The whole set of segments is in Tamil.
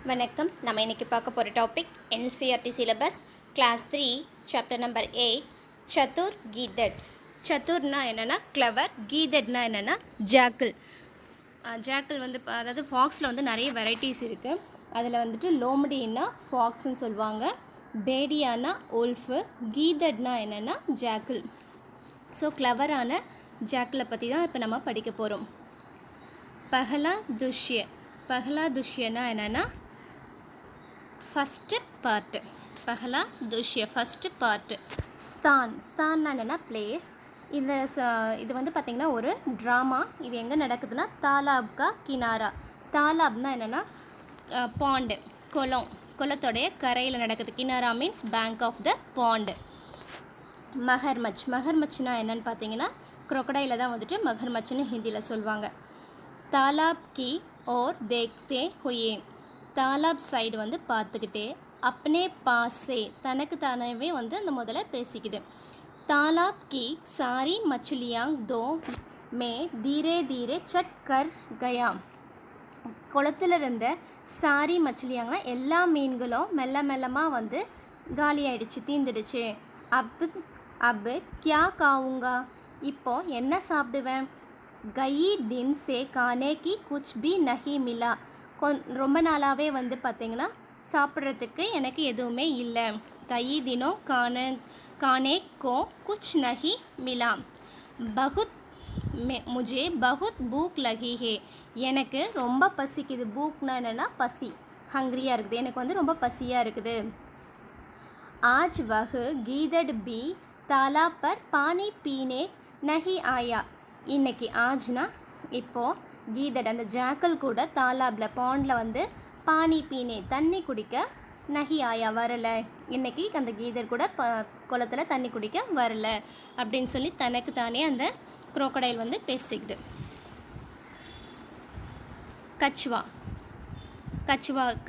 வணக்கம். நம்ம இன்றைக்கி பார்க்க போகிற topic NCERT syllabus class 3 chapter number 8 Chatur cheated. சத்துர்னா என்னென்னா கிளவர், கீதட்னா என்னென்னா ஜாக்கிள். ஜாக்கிள் வந்து அதாவது ஃபாக்ஸில் வந்து நிறைய வெரைட்டிஸ் இருக்குது. அதில் வந்துட்டு லோமடின்னா ஃபாக்ஸ்ன்னு சொல்லுவாங்க, பேடியானா உல்ஃபு, கீதட்னா என்னென்னா ஜாக்கிள். ஸோ கிளவரான ஜாக்கிளை பற்றி தான் இப்போ நம்ம படிக்க போகிறோம். பஹலா துஷ்யனா என்னென்னா ஃபஸ்ட்டு பார்ட்டு. பஹலா துஷ்ய ஃபஸ்ட்டு பார்ட்டு. ஸ்தான்னா என்னென்னா பிளேஸ். இது வந்து பார்த்திங்கன்னா ஒரு ட்ராமா. இது எங்கே நடக்குதுன்னா தாலாப் கா கினாரா. தாலாப்னா என்னென்னா பாண்டு, குளத்தோடைய கரையில் நடக்குது. கினாரா means bank of the pond. மகர்மச்னா என்னென்னு பார்த்தீங்கன்னா க்ரொக்கடையில் தான் வந்துட்டு மகர்மச்னு ஹிந்தியில் சொல்லுவாங்க. தாலாப் கி ஓர் தேக்தே ஹுயே. தாலாப் சைடு வந்து பார்த்துக்கிட்டே, அப்னே பாஸே தனக்கு தானவே வந்து அந்த முதல்ல பேசிக்குது. தாலாப் கி சாரி மச்சிலியாங் தோ மே தீரே தீரே சட் கர் கயா. குளத்தில் இருந்த சாரி மச்சிலியாங்கன்னா எல்லா மீன்களும் மெல்லமாக வந்து காலி ஆயிடுச்சு, தீந்துடுச்சு. அப் கியா காவுங்கா, இப்போ என்ன சாப்பிடுவேன். கயி தின் சே கானே கி குச் பி நஹி மிலா. ரொம்ப நாளாகவே வந்து பார்த்திங்கன்னா சாப்பிட்றதுக்கு எனக்கு எதுவுமே இல்லை. கயி தினோ கானே கோ குச் நஹி மிலா. முஜே பகுத் பூக் லகி ஹே. எனக்கு ரொம்ப பசிக்குது. பூக்னா என்னென்னா பசி, ஹங்க்ரியாக இருக்குது. எனக்கு வந்து ரொம்ப பசியாக இருக்குது. ஆஜ் வஹ் கீதட் பி தாலா பர் பானி பீனே நஹி ஆயா. இன்னைக்கு ஆஜ்னா இப்போது, கீதட் அந்த ஜாக்கல் கூட தாலாபில் பாண்டில் வந்து பானி பீனே தண்ணி குடிக்க, நஹி ஆயா வரலை. இன்றைக்கி அந்த கீதர் கூட குளத்தில் தண்ணி குடிக்க வரலை அப்படின்னு சொல்லி தனக்கு தானே அந்த குரோக்கடைல் வந்து பேசிக்குது.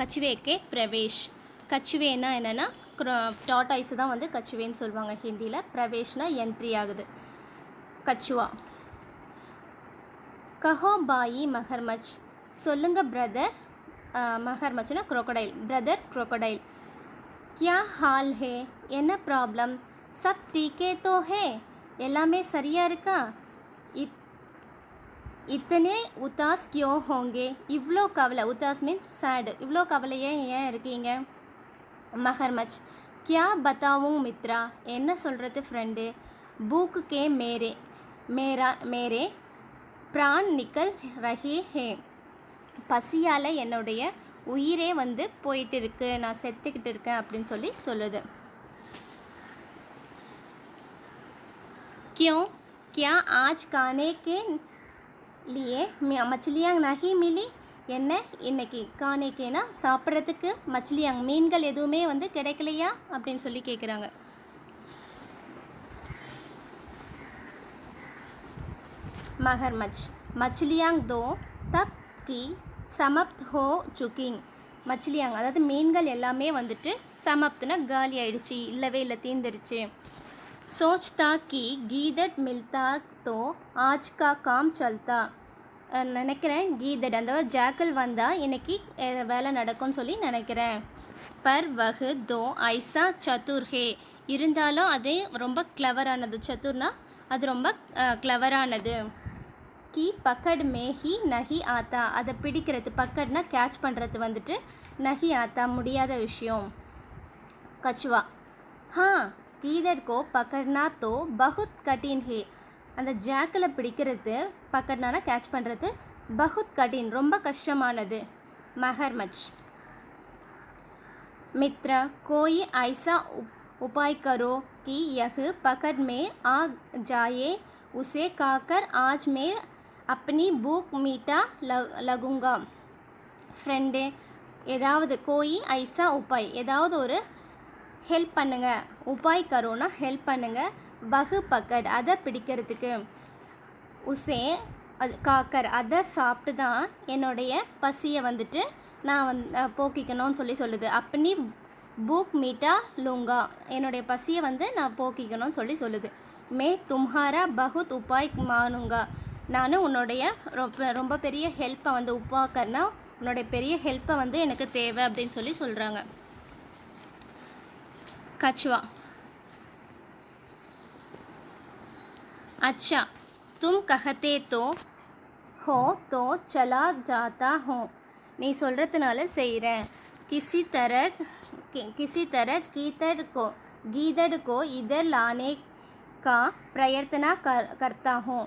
கச்சுவேக்கே பிரவேஷ். கச்சுவேனா என்னென்னா டாட்டாய்ஸு தான் வந்து கச்சுவேன்னு சொல்லுவாங்க ஹிந்தியில். பிரவேஷ்னா என்ட்ரி ஆகுது. கச்சுவா. கஹோ பாயி மகர்மச். சொல்லுங்க பிரதர். மகர்மச்னா குரோக்கடைல். Brother crocodile. கியா ஹால் ஹே, என்ன ப்ராப்ளம். சப் டீக்கே தோ ஹே, எல்லாமே சரியாக இருக்கா. இத்தனை உதாஸ் கியோ ஹோங்கே, இவ்வளோ கவலை. உதாஸ் மீன்ஸ் சேடு. இவ்வளோ கவலையே ஏன் இருக்கீங்க. மகர்மச். கியா பத்தாவும் மித்ரா, என்ன சொல்கிறது ஃப்ரெண்டு. பூக்கு கே மேரே பிரான் நிக்கல் ரஹி ஹே. பசியால் என்னுடைய உயிரே வந்து போயிட்டு இருக்கு, நான் செத்துக்கிட்டு இருக்கேன் அப்படின்னு சொல்லி சொல்லுது. கியா ஆஜ் கானே கே லியே மச்சிலியாங் நஹி மிலி. என்ன இன்னைக்கு கானேக்கேனா சாப்பிட்றதுக்கு, மச்சிலியாங் மீன்கள் எதுவுமே வந்து கிடைக்கலையா அப்படின்னு சொல்லி கேட்குறாங்க. மகர்மச். மச்சிலியாங் தோ தப் கி சமப்த் ஹோ சுக்கிங். மச்சிலியாங் அதாவது மீன்கள் எல்லாமே வந்துட்டு சமப்த்னா காலி ஆயிடுச்சு, இல்லவே இல்லை, தீந்துடுச்சு. சோச்தா கி கீதட் மில்தா தோ ஆஜ் கா காம் சல்தா. நினைக்கிறேன் கீதட் அந்த ஜாக்கல் வந்தால் இன்னைக்கு வேலை நடக்கும்னு சொல்லி நினைக்கிறேன். பர் வஹ் தோ ஐசா சத்துர் ஹே. இருந்தாலும் அது ரொம்ப கிளவரானது. சத்துர்னா அது ரொம்ப கிளவரானது. கி பக்கட் மேஹி நஹி ஆத்தா. அதை பிடிக்கிறது, பக்கட்னா கேட்ச் பண்ணுறது வந்துட்டு, நஹி ஆத்தா முடியாத விஷயம். கச்சுவா. ஹா கீதட் கோ பக்கட்னா தோ பகுத் கட்டின் ஹே. அந்த ஜாக்கில் பிடிக்கிறது, பக்கட்னானா கேட்ச் பண்ணுறது, பகுத் கட்டின் ரொம்ப கஷ்டமானது. மகர்மச். மித்ரா கோயி ஐசா உபாய் கரோ கி யஹ் பக்கட் மே ஆ ஜாயே, உசே காக்கர் ஆஜ் மே அப்பனி பூக் மீட்டா லகுங்கா. ஃப்ரெண்டு, ஏதாவது கோயி ஐசா உபாய், ஏதாவது ஒரு ஹெல்ப் பண்ணுங்க. உபாய் கரோனா ஹெல்ப் பண்ணுங்க. பகு பக்கட் அதை பிடிக்கிறதுக்கு, உசே காக்கர் அதை சாப்பிட்டு தான் என்னுடைய பசியை வந்துட்டு நான் போக்கிக்கணும்னு சொல்லி சொல்லுது. அப்பனி பூக் மீட்டா லுங்கா, என்னுடைய பசியை வந்து நான் போக்கிக்கணும்னு சொல்லி சொல்லுது. மே தும்ஹாரா பகுத் உபாய் மானுங்கா, நான் உன்னுடைய ரொம்ப பெரிய ஹெல்ப்பை வந்து உப்பாக்கர்னா உன்னோடைய பெரிய ஹெல்ப்பை வந்து எனக்கு தேவை அப்படின்னு சொல்லி சொல்கிறாங்க. கச்சுவா, अच्छा तुम कहते तो हो तो चला जाता हूँ. நீ சொல்கிறதுனால செய்கிறேன். किसी तरह गीदड़ को इधर लाने का प्रयत्न करता हूँ.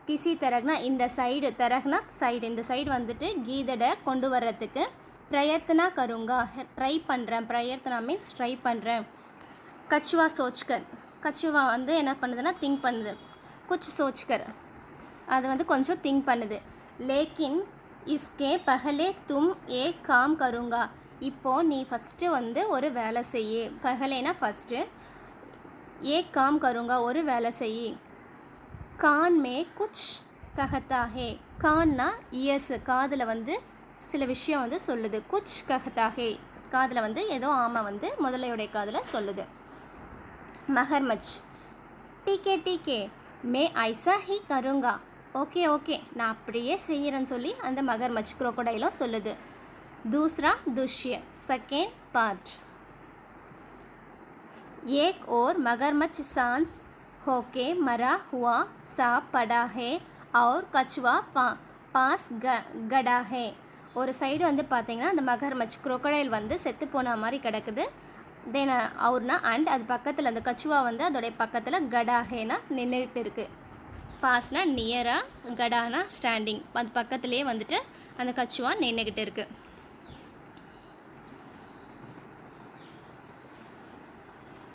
किसी तरहனா இந்த சைடு, தரஹ்னா சைடு, இந்த சைடு வந்துட்டு கீதடை கொண்டு வர்றதுக்கு பிரயத்னா கருங்கா ட்ரை பண்ணுறேன். பிரயத்னா மீன்ஸ் ட்ரை பண்ணுறேன். கச்சுவா சோச்கர், கச்சுவா வந்து என்ன பண்ணுதுன்னா திங்க் பண்ணுது. குச் சோச்கர் அது வந்து கொஞ்சம் திங்க் பண்ணுது. லேக்கின் இஸ்கே பகலே தும் ஏ காம் கருங்கா. இப்போது நீ ஃபஸ்ட்டு வந்து ஒரு வேலை செய்யு. பகலேனா ஃபஸ்ட்டு, ஏ காம் கருங்கா ஒரு வேலை செய்யு. கான் மே குச் கஹத்தா ஹே. கான்னா இயர்ஸ், காதில் வந்து சில விஷயம் வந்து சொல்லுது. குச் கஹத்தா ஹே காதில் வந்து ஏதோ ஆமை வந்து முதலையுடைய காதில் சொல்லுது. மகர்மச், டீகே டீகே மே ஐசா ஹி கருங்கா. ஓகே ஓகே நான் அப்படியே செய்கிறேன்னு சொல்லி அந்த மகர்மச் குரோக்கோடைலும் சொல்லுது. दूसरा दृश्य, सेकेंड पार्ट. एक और मगरमच्छ सांस होके मरा हुआ सांप पड़ा है और कछुआ पास गड़ा है. ஒரு சைடு வந்து பார்த்தீங்கன்னா அந்த மகர்மச் குரோக்கடைல் வந்து செத்து போன மாதிரி கிடக்குது. தென் அவர்னா அண்ட் அது பக்கத்தில் அந்த கச்சுவா வந்து அதோடைய பக்கத்தில் கடாஹேனா நின்றுட்டு இருக்குது. பாஸ்னா நியராக, கடானா ஸ்டாண்டிங். அது பக்கத்துலேயே வந்துட்டு அந்த கச்சுவா நின்றுக்கிட்டு இருக்குது.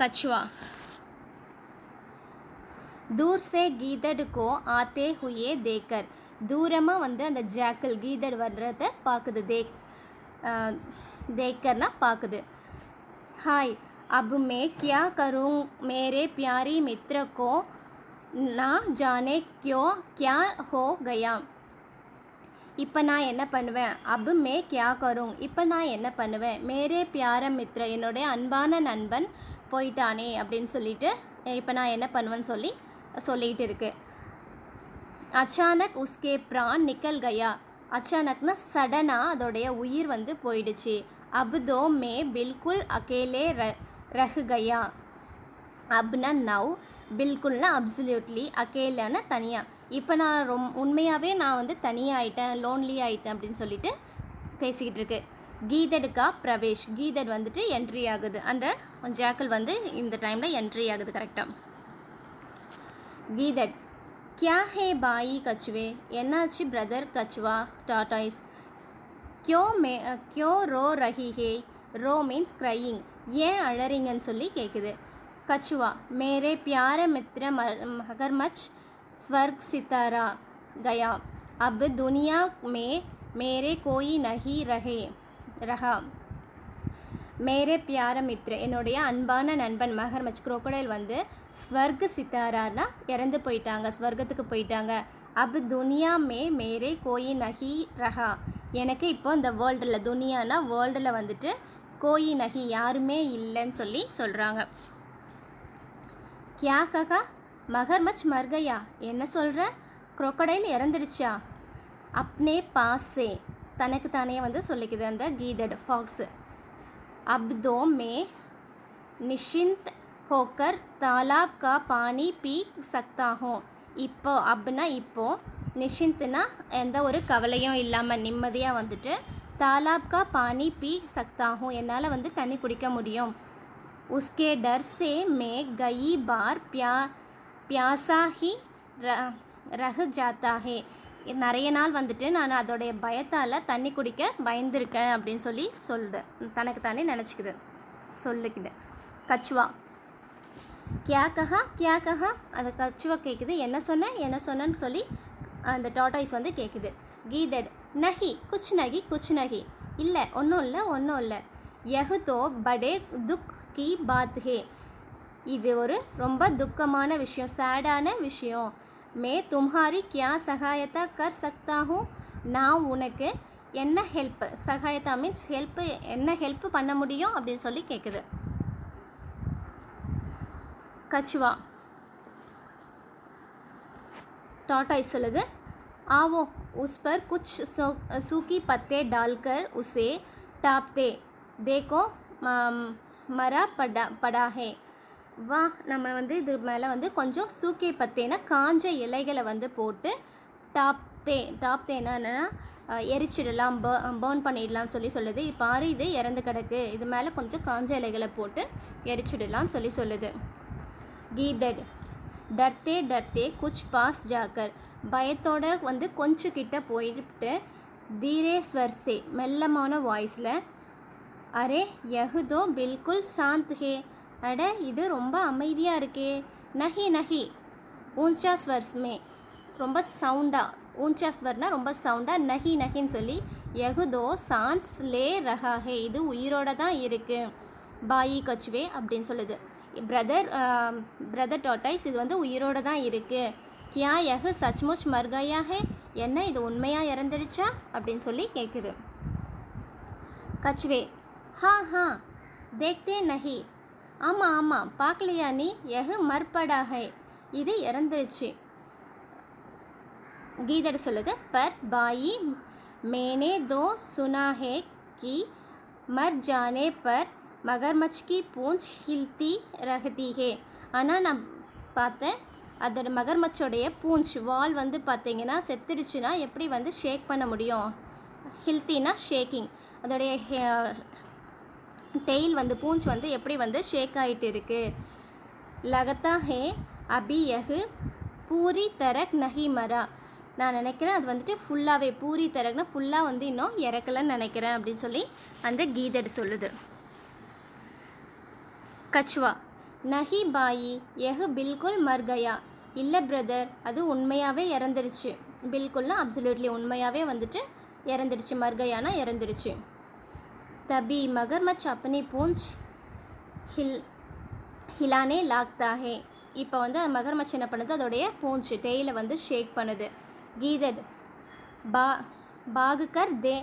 कछुआ, दूर से गीदड़ को आते हुए देखकर. தூரமாக வந்து அந்த ஜாக்கல் கீதட் வர்றதை பார்க்குது. देखकरना பார்க்குது. हाय अब मैं क्या करूँ मेरे प्यारी मित्र को ना जाने क्यों क्या हो गया. இப்போ நான் என்ன பண்ணுவேன். அப் மே கியா கரும், இப்போ நான் என்ன பண்ணுவேன். மேரே பியார மித்ர என்னுடைய அன்பான நண்பன் போயிட்டானே அப்படின்னு சொல்லிட்டு இப்போ நான் என்ன பண்ணுவேன்னு சொல்லிட்டு இருக்கு. அச்சானக் உஸ்கே பிரான் நிக்கல் கயா. அச்சானக்னா சடனாக அதோடைய உயிர் வந்து போயிடுச்சு. அப் தோ மே பில்குல் அகேலே ரஹ் கயா. அப்னா நவ், பில்குல்னா அப்சல்யூட்லி, அகேலான தனியாக. இப்போ நான் உண்மையாகவே நான் வந்து தனியாகிட்டேன், லோன்லி ஆகிட்டேன் அப்படின்னு சொல்லிட்டு பேசிக்கிட்டு இருக்கு. கீதடுக்கா பிரவேஷ், கீதட் வந்துட்டு என்ட்ரி ஆகுது. அந்த ஜாக்கல் வந்து இந்த டைமில் என்ட்ரி ஆகுது கரெக்டாக. கீதட், கியா ஹே பாயி கச்சுவே. என்னாச்சு பிரதர் கச்சுவா டாட்டாய்ஸ். क्यों रो रही है. रो மீன்ஸ் க்ரையிங், ஏன் அழறீங்கன்னு சொல்லி கேட்குது. कछुआ, मेरे प्यारे मित्र मगरमच्छ स्वर्ग सितारा गया. अब दुनिया में मेरे कोई नहीं रहा. மேரே பியார மித்ர என்னுடைய அன்பான நண்பன் மகர்மச் குரோக்கடைல் வந்து ஸ்வர்க் சித்தாரானா இறந்து போயிட்டாங்க, ஸ்வர்க்கத்துக்கு போயிட்டாங்க. அப் துனியா மே மேரே கோயி நஹி ரஹா. எனக்கு இப்போ இந்த வேர்ல்டில், துனியானா வேர்ல்டில் வந்துட்டு கோயி நஹி யாருமே இல்லைன்னு சொல்லி சொல்கிறாங்க. கியா ககா மகர்மச் மர்கயா. என்ன சொல்கிற, குரோக்கடைல் இறந்துடுச்சா. அப்னே பாஸே தனக்கு தானே வந்து சொல்லிக்குது அந்த கீதட் ஃபாக்ஸு. अब दो में निश्चिंत होकर तालाब का पानी पी सकता हूँ. இப்போ அப்படின்னா இப்போது, நிஷிந்த்னா எந்த ஒரு கவலையும் இல்லாமல் நிம்மதியாக வந்துட்டு தாலாப் கா பானி பி சக்தா ஹூ என்னால் வந்து தண்ணி குடிக்க முடியும். உஸ்கே டர் சே மே கயி பார் பியாசா ஹி ரஹ் ஜாத்தா ஹே. நிறைய நாள் வந்துட்டு நான் அதோடைய பயத்தால் தண்ணி குடிக்க பயந்துருக்கேன் அப்படின்னு சொல்லி சொல்லுது. தனக்கு தானே நினச்சிக்குது, சொல்லிக்குது. கச்சுவா, கியா கஹா. அந்த கச்சுவா கேட்குது, என்ன சொன்னேன்னு சொல்லி அந்த டாட்டாய்ஸ் வந்து கேட்குது. கீதட், நஹி குச் நஹி. இல்லை ஒன்றும் இல்லை. யஹ் தோ படே துக் கி பாத் ஹே. இது ஒரு ரொம்ப துக்கமான விஷயம், சேடான விஷயம். மே தும்ஹாரி கியா சகாயத்தா கர் சக்தா ஹூ. நான் உனக்கு என்ன ஹெல்ப், சகாயத்தா மீன்ஸ் ஹெல்ப்பு, என்ன ஹெல்ப் பண்ண முடியும் அப்படின்னு சொல்லி கேட்குது. கச்சுவா, டாட்டாய் சொல்லுது, ஆவோ उस पर कुछ सूखी पत्ते डालकर उसे टापते देखो मरा पड़ा है வா நம்ம வந்து இது மேலே வந்து கொஞ்சம் சூக்கே பத்தேனா காஞ்ச இலைகளை வந்து போட்டு டாப்தேனா என்னென்னா எரிச்சிடலாம் பர்ன் பண்ணிடலாம் சொல்லுது. பாரு இது இறந்து கிடக்கு, இது மேலே கொஞ்சம் காஞ்ச இலைகளை போட்டு எரிச்சிடலாம் சொல்லுது. கீதட் டர்த்தே டர்த்தே குச் பாஸ் ஜாக்கர் பயத்தோட வந்து கொஞ்சம் கிட்ட போயிட்டு தீரே ஸ்வர்ஸே மெல்லமான வாய்ஸில் அரே யஹுதோ பில்குல் சாந்த் ஹே அட இது ரொம்ப அமைதியாக இருக்கே. நஹி நஹி ஊஞ்சா ஸ்வர்ஸ்மே ரொம்ப சவுண்டாக, ஊஞ்சா ஸ்வர்னா ரொம்ப சவுண்டாக, நஹி நஹின்னு சொல்லி யஹுதோ சான்ஸ் லே ரஹா ஹே இது உயிரோட தான் இருக்குது. பாயி கச்சுவே அப்படின்னு சொல்லுது. பிரதர் டாட்டாய்ஸ் இது வந்து உயிரோட தான் இருக்குது. கியா யஹு சச்முச் மர்கயா ஹே என்ன இது உண்மையாக இறந்துடுச்சா அப்படின்னு சொல்லி கேட்குது. கச்சுவே ஹா ஹா தேக்தே நஹி ஆமாம் ஆமாம் பார்க்கலையா நீ, யஹு மர்படா ஹை இது இறந்துருச்சு. கீதட் சொல்லுது. பர் பாயி மேனே தோ சுனா ஹே கி மர் ஜானே பர் மகர்மச் கி பூஞ்ச் ஹில்தி ரஹதி ஹே ஆனால் நான் பார்த்தேன் அதோட மகர்மச்சோடைய பூஞ்ச் வால் வந்து பார்த்தீங்கன்னா செத்துடுச்சுன்னா எப்படி வந்து ஷேக் பண்ண முடியும். ஹில்த்தினா ஷேக்கிங், அதோடைய டெய்ல் வந்து பூஞ்ச் வந்து எப்படி வந்து ஷேக் ஆகிட்டு இருக்குது. லகத்தா ஹே அபி யஹு பூரி தரக் நஹி மரா நான் நினைக்கிறேன் அது வந்துட்டு ஃபுல்லாகவே பூரி தரக்னா ஃபுல்லாக வந்து இன்னும் இறக்கலன்னு நினைக்கிறேன் அப்படின்னு சொல்லி அந்த கீதட் சொல்லுது. கச்வா நஹி பாயி யஹு பில்குல் மர்கயா இல்லை பிரதர் அது உண்மையாகவே இறந்துருச்சு. பில்குல்னா அப்சல்யூட்லி உண்மையாகவே வந்துட்டு இறந்துடுச்சு, மர்கயானா இறந்துடுச்சு. தபி மகர்மச் அப்பனி பூஞ்ச் ஹிலானே லாக்தா ஹே இப்போ வந்து மகர்மச் என்ன பண்ணுது அதோடைய பூஞ்ச் டெய்லை வந்து ஷேக் பண்ணுது. கீதட் பாகுக்கர் தே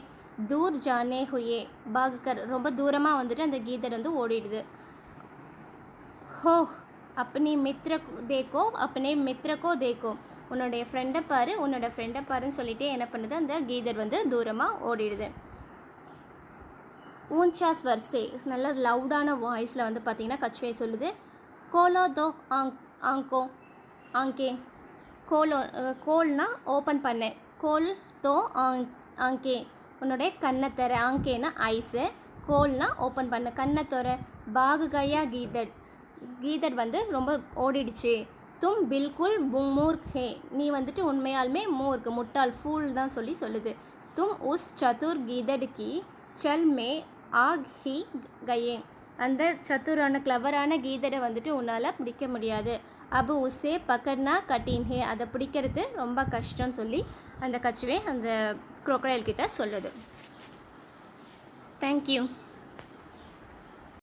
தூர் ஜானே ஹுயே பாகுக்கர் ரொம்ப தூரமாக வந்துட்டு அந்த கீதட் வந்து ஓடிடுது. ஹோ அப்பனி மித்ரக்கோ தேக்கோ உன்னோடைய ஃப்ரெண்டை பாருன்னு சொல்லிட்டு என்ன பண்ணுது அந்த கீதட் வந்து தூரமாக ஓடிடுது. ஊஞ்சா ஸ்வர்ஸே நல்ல லவுடான வாய்ஸில் வந்து பார்த்திங்கன்னா கச்சுவே சொல்லுது. கோலோ தோ ஆங்கே கோல்னா ஓப்பன் பண்ணு, கோல் தோ ஆங்கே உன்னுடைய கண்ணை தர, ஆங்கேனா ஐஸு, கோல்னா ஓப்பன் பண்ணு கண்ணை தர. பாகு கயா கீதட் வந்து ரொம்ப ஓடிடுச்சு. தும் பில்குல் மூர்க் ஹே நீ வந்துட்டு உண்மையாலுமே மூர்க் முட்டாள் ஃபூல் தான் சொல்லுது. தும் உஸ் சதுர் கீதட் கி சல் மே ஆக் ஹி கயே அந்த சத்துரான கிளவரான கீதடை வந்துட்டு உன்னால் பிடிக்க முடியாது. அபு உசே பக்கட்னா கட்டின் ஹே அதை பிடிக்கிறது ரொம்ப கஷ்டம்னு சொல்லி அந்த கச்சுவே அந்த குரோக்கடைல் கிட்ட சொல்லுது. தேங்க்யூ.